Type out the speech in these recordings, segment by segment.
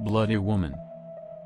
bloody woman.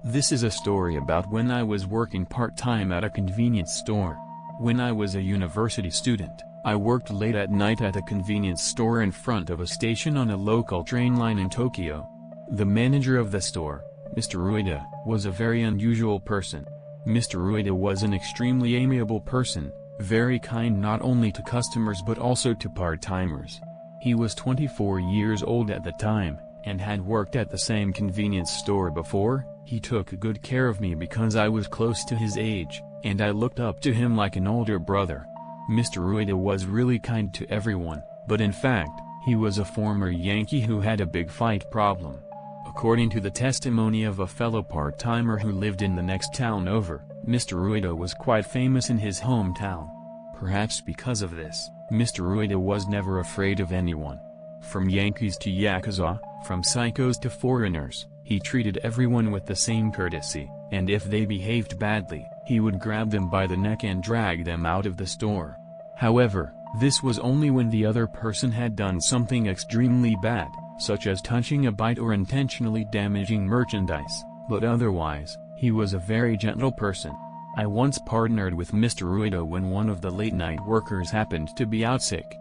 This is a story about when I was working part-time at a convenience store. When I was a university student, I worked late at night at a convenience store in front of a station on a local train line in Tokyo. The manager of the store, Mr. Ueda, was a very unusual person. Mr. Ueda was an extremely amiable person, very kind not only to customers but also to part-timers. He was 24 years old at the time, and had worked at the same convenience store before. He took good care of me because I was close to his age, and I looked up to him like an older brother. Mr. Ueda was really kind to everyone, but in fact, he was a former Yankee who had a big fight problem. According to the testimony of a fellow part-timer who lived in the next town over, Mr. Ueda was quite famous in his hometown. Perhaps because of this, Mr. Ueda was never afraid of anyone. From Yankees to Yakuza, from psychos to foreigners, he treated everyone with the same courtesy, and if they behaved badly, he would grab them by the neck and drag them out of the store. However, this was only when the other person had done something extremely bad, such as touching a bite or intentionally damaging merchandise, but otherwise, he was a very gentle person. I once partnered with Mr. Ueda when one of the late-night workers happened to be out sick.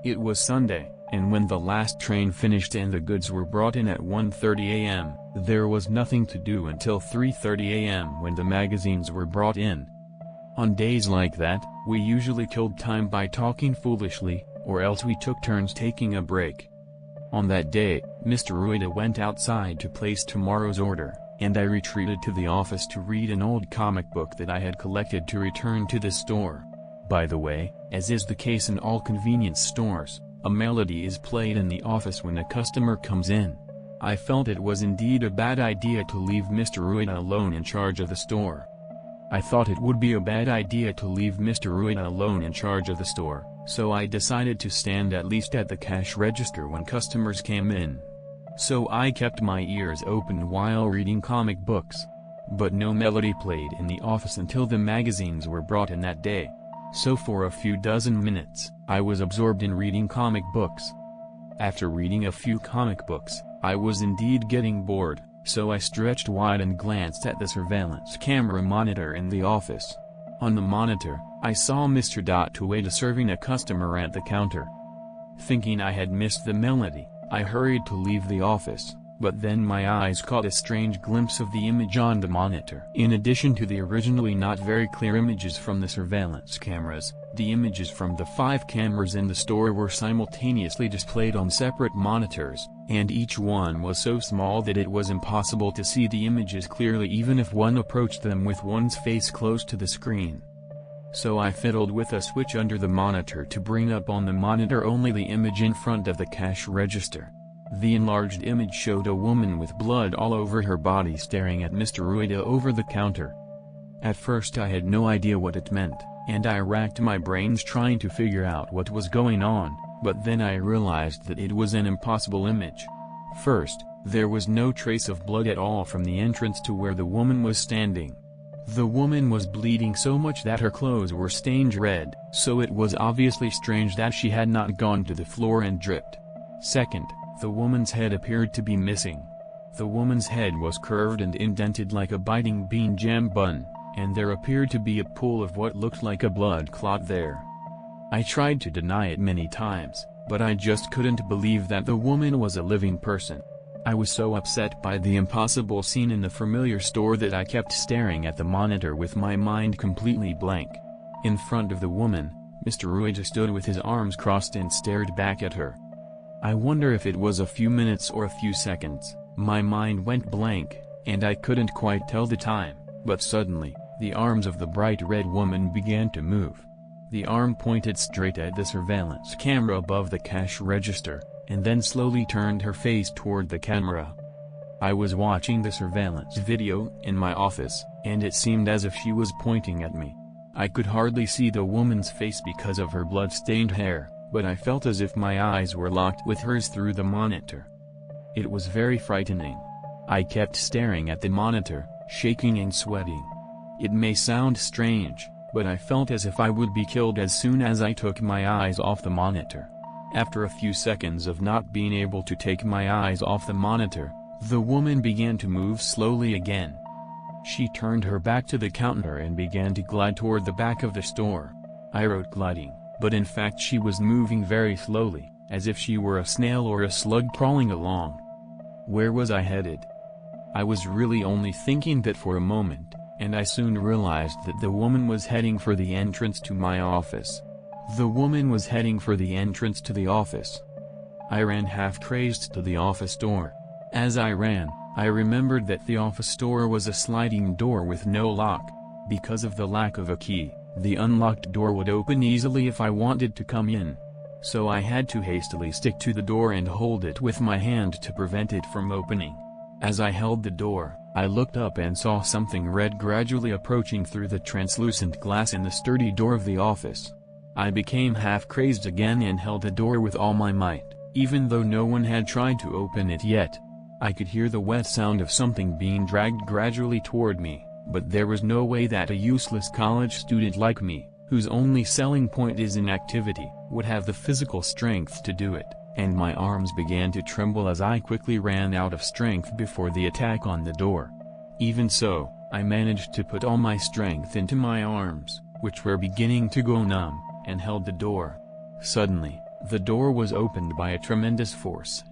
It was Sunday, and when the last train finished and the goods were brought in at 1:30 a.m., there was nothing to do until 3:30 a.m. when the magazines were brought in. On days like that, we usually killed time by talking foolishly, or else we took turns taking a break. On that day, Mr. Ueda went outside to place tomorrow's order, and I retreated to the office to read an old comic book that I had collected to return to the store. By the way, as is the case in all convenience stores, a melody is played in the office when a customer comes in. I felt it was indeed a bad idea to leave Mr. Ueda alone in charge of the store. I thought it would be a bad idea to leave Mr. Ueda alone in charge of the store, so I decided to stand at least at the cash register when customers came in. So I kept my ears open while reading comic books. But no melody played in the office until the magazines were brought in that day. So for a few dozen minutes, I was absorbed in reading comic books. After reading a few comic books, I was indeed getting bored, so I stretched wide and glanced at the surveillance camera monitor in the office. On the monitor, I saw Mr. Ueda serving a customer at the counter. Thinking I had missed the melody, I hurried to leave the office, but then my eyes caught a strange glimpse of the image on the monitor. In addition to the originally not very clear images from the surveillance cameras, the images from the 5 cameras in the store were simultaneously displayed on separate monitors, and each one was so small that it was impossible to see the images clearly even if one approached them with one's face close to the screen. So I fiddled with a switch under the monitor to bring up on the monitor only the image in front of the cash register. The enlarged image showed a woman with blood all over her body staring at Mr. Ueda over the counter. At first I had no idea what it meant, and I racked my brains trying to figure out what was going on, but then I realized that it was an impossible image. First, there was no trace of blood at all from the entrance to where the woman was standing. The woman was bleeding so much that her clothes were stained red, so it was obviously strange that she had not gone to the floor and dripped. Second, the woman's head appeared to be missing. The woman's head was curved and indented like a biting bean jam bun, and there appeared to be a pool of what looked like a blood clot there. I tried to deny it many times, but I just couldn't believe that the woman was a living person. I was so upset by the impossible scene in the familiar store that I kept staring at the monitor with my mind completely blank. In front of the woman, Mr. Ueda stood with his arms crossed and stared back at her. I wonder if it was a few minutes or a few seconds. My mind went blank, and I couldn't quite tell the time, but suddenly, the arms of the bright red woman began to move. The arm pointed straight at the surveillance camera above the cash register, and then slowly turned her face toward the camera. I was watching the surveillance video in my office, and it seemed as if she was pointing at me. I could hardly see the woman's face because of her blood-stained hair, but I felt as if my eyes were locked with hers through the monitor. It was very frightening. I kept staring at the monitor, shaking and sweating. It may sound strange, but I felt as if I would be killed as soon as I took my eyes off the monitor. After a few seconds of not being able to take my eyes off the monitor, The woman began to move slowly again. She turned her back to the counter and began to glide toward the back of the store. I wrote gliding, but in fact she was moving very slowly, as if she were a snail or a slug crawling along. Where was I headed? I was really only thinking that for a moment, and I soon realized that the woman was heading for the entrance to my office. The woman was heading for the entrance to the office. I ran half-crazed to the office door. As I ran, I remembered that the office door was a sliding door with no lock. Because of the lack of a key, the unlocked door would open easily if I wanted to come in. So I had to hastily stick to the door and hold it with my hand to prevent it from opening. As I held the door, I looked up and saw something red gradually approaching through the translucent glass in the sturdy door of the office. I became half-crazed again and held the door with all my might, even though no one had tried to open it yet. I could hear the wet sound of something being dragged gradually toward me, but there was no way that a useless college student like me, whose only selling point is inactivity, would have the physical strength to do it, and my arms began to tremble as I quickly ran out of strength before the attack on the door. Even so, I managed to put all my strength into my arms, which were beginning to go numb, and held the door. Suddenly, the door was opened by a tremendous force.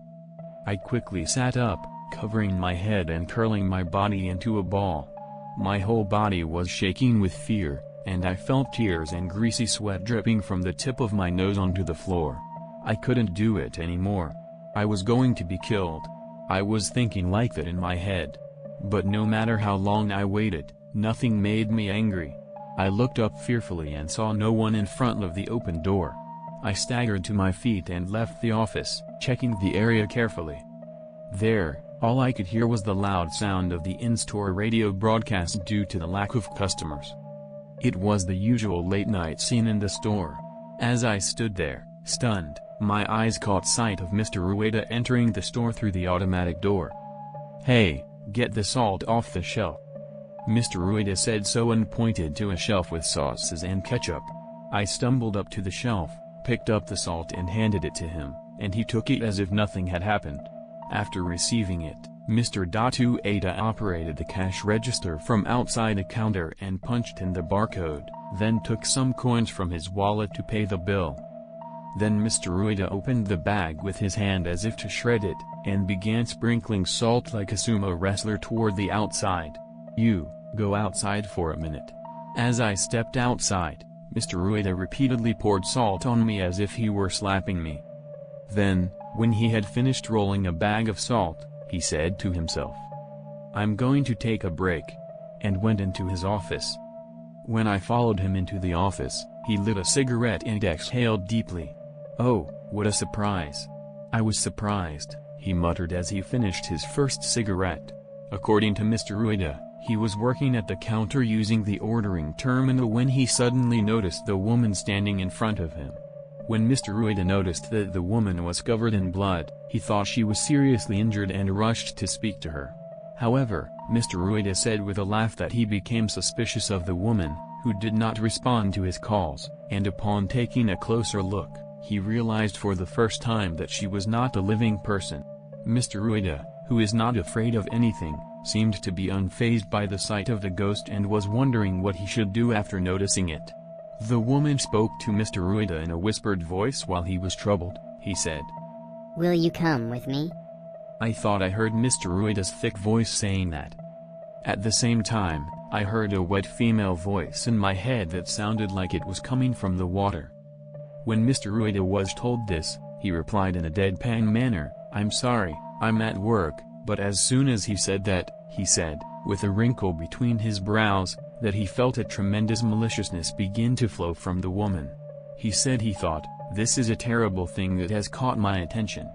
I quickly sat up, covering my head and curling my body into a ball. My whole body was shaking with fear, and I felt tears and greasy sweat dripping from the tip of my nose onto the floor. I couldn't do it anymore. I was going to be killed. I was thinking like that in my head. But no matter how long I waited, nothing made me angry. I looked up fearfully and saw no one in front of the open door. I staggered to my feet and left the office, checking the area carefully. There, all I could hear was the loud sound of the in-store radio broadcast due to the lack of customers. It was the usual late-night scene in the store. As I stood there, stunned, my eyes caught sight of Mr. Rueda entering the store through the automatic door. "Hey, get the salt off the shelf." Mr. Rueda said so and pointed to a shelf with sauces and ketchup. I stumbled up to the shelf, picked up the salt and handed it to him, and he took it as if nothing had happened. After receiving it, Mr. Rueda operated the cash register from outside a counter and punched in the barcode, then took some coins from his wallet to pay the bill. Then Mr. Rueda opened the bag with his hand as if to shred it, and began sprinkling salt like a sumo wrestler toward the outside. "You, go outside for a minute." As I stepped outside, Mr. Rueda repeatedly poured salt on me as if he were slapping me. Then, when he had finished rolling a bag of salt, he said to himself, "I'm going to take a break," and went into his office. When I followed him into the office, he lit a cigarette and exhaled deeply. "Oh, what a surprise. I was surprised," he muttered as he finished his first cigarette. According to Mr. Rueda, he was working at the counter using the ordering terminal when he suddenly noticed the woman standing in front of him. When Mr. Rueda noticed that the woman was covered in blood, he thought she was seriously injured and rushed to speak to her. However, Mr. Rueda said with a laugh that he became suspicious of the woman, who did not respond to his calls, and upon taking a closer look, he realized for the first time that she was not a living person. Mr. Rueda, who is not afraid of anything, seemed to be unfazed by the sight of the ghost and was wondering what he should do after noticing it. The woman spoke to Mr. Rueda in a whispered voice while he was troubled. He said, "Will you come with me?" I thought I heard Mr. Rueda's thick voice saying that. At the same time, I heard a wet female voice in my head that sounded like it was coming from the water. When Mr. Rueda was told this, he replied in a deadpan manner, "I'm sorry, I'm at work," but as soon as he said that, he said, with a wrinkle between his brows, that he felt a tremendous maliciousness begin to flow from the woman. He said he thought, "This is a terrible thing that has caught my attention."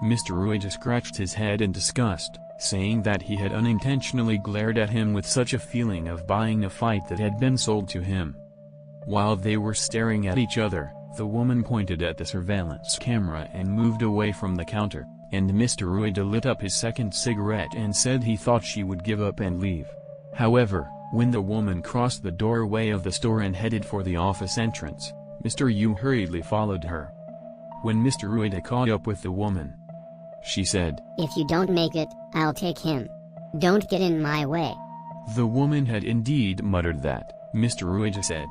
Mr. Rueda scratched his head in disgust, saying that he had unintentionally glared at him with such a feeling of buying a fight that had been sold to him. While they were staring at each other, the woman pointed at the surveillance camera and moved away from the counter, and Mr. Rueda lit up his second cigarette and said he thought she would give up and leave. However, when the woman crossed the doorway of the store and headed for the office entrance, Mr. Yu hurriedly followed her. When Mr. Rueda caught up with the woman, she said. If you don't make it, I'll take him. Don't get in my way. The woman had indeed muttered that, Mr. Rueda said.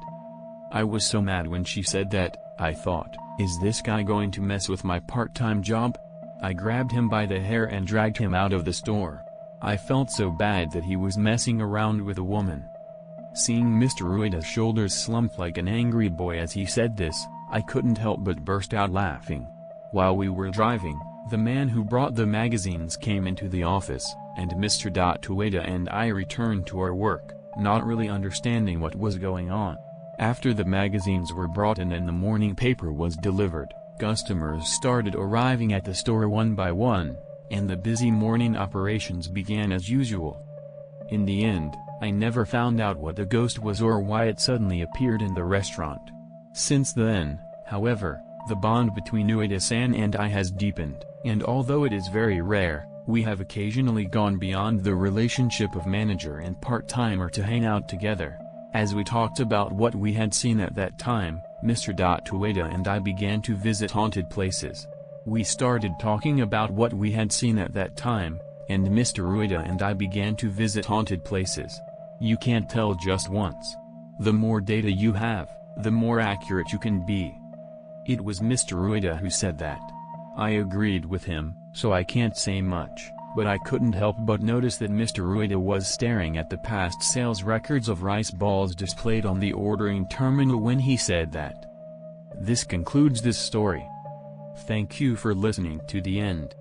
I was so mad when she said that, I thought, is this guy going to mess with my part-time job? I grabbed him by the hair and dragged him out of the store. I felt so bad that he was messing around with a woman. Seeing Mr. Rueda's shoulders slump like an angry boy as he said this, I couldn't help but burst out laughing. While we were driving, the man who brought the magazines came into the office, and Mr. Rueda and I returned to our work, not really understanding what was going on. After the magazines were brought in and the morning paper was delivered, customers started arriving at the store one by one, and the busy morning operations began as usual. In the end, I never found out what the ghost was or why it suddenly appeared in the restaurant. Since then, however, the bond between Ueda-san and I has deepened, and although it is very rare, we have occasionally gone beyond the relationship of manager and part-timer to hang out together. As we talked about what we had seen at that time, Mr. Ueda and I began to visit haunted places. We started talking about what we had seen at that time, and Mr. Rueda and I began to visit haunted places. You can't tell just once. The more data you have, the more accurate you can be. It was Mr. Rueda who said that. I agreed with him, so I can't say much, but I couldn't help but notice that Mr. Rueda was staring at the past sales records of rice balls displayed on the ordering terminal when he said that. This concludes this story. Thank you for listening to the end.